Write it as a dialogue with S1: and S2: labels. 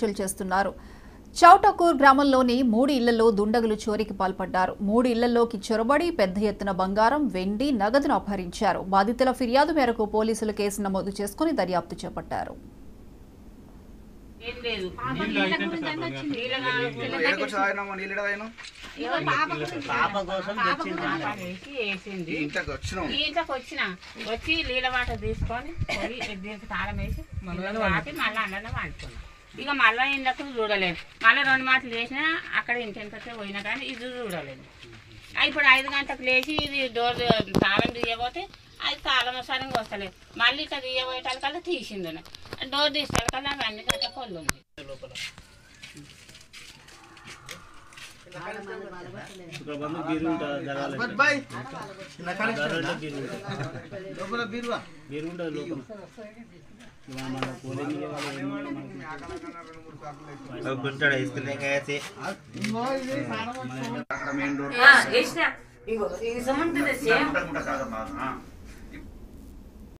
S1: చర్చలు చేస్తున్నారు. చౌటకూర్ గ్రామంలోని 3 ఇళ్లలో దుండగులు చోరీకి పాల్పడ్డారు. 3 ఇళ్లలోకి చొరబడి పెద్ద ఎత్తున బంగారం, వెండి, నగదును అపహరించారు. బాధితుల ఫిర్యాదు మేరకు పోలీసులు కేసు నమోదు చేసుకుని దర్యాప్తు చేపట్టారు.
S2: వచ్చి నీళ్ళ వాటర్ తీసుకొని దీనికి తాళం వేసి మళ్ళీ అన్నం వండుకున్నాం. ఇక మళ్ళీ ఇండ్లకు చూడలేదు. మళ్ళీ 2 మాటలు చేసినా అక్కడ ఇంటికి పోయినా కానీ ఇది చూడలేదు. ఇప్పుడు 5 గంటలకు లేచి ఇది డోర్ తాళం తీయబోతే అది తాళం సరిగ్గా వస్తలేదు. మళ్ళీ ఇట్లా తీయబోయేటానికల్లా తీసింది. డోర్ తీసేకల్లా అవన్నీ గంట కొల్లు ఉంది.
S3: ఇగో ఈ సమంత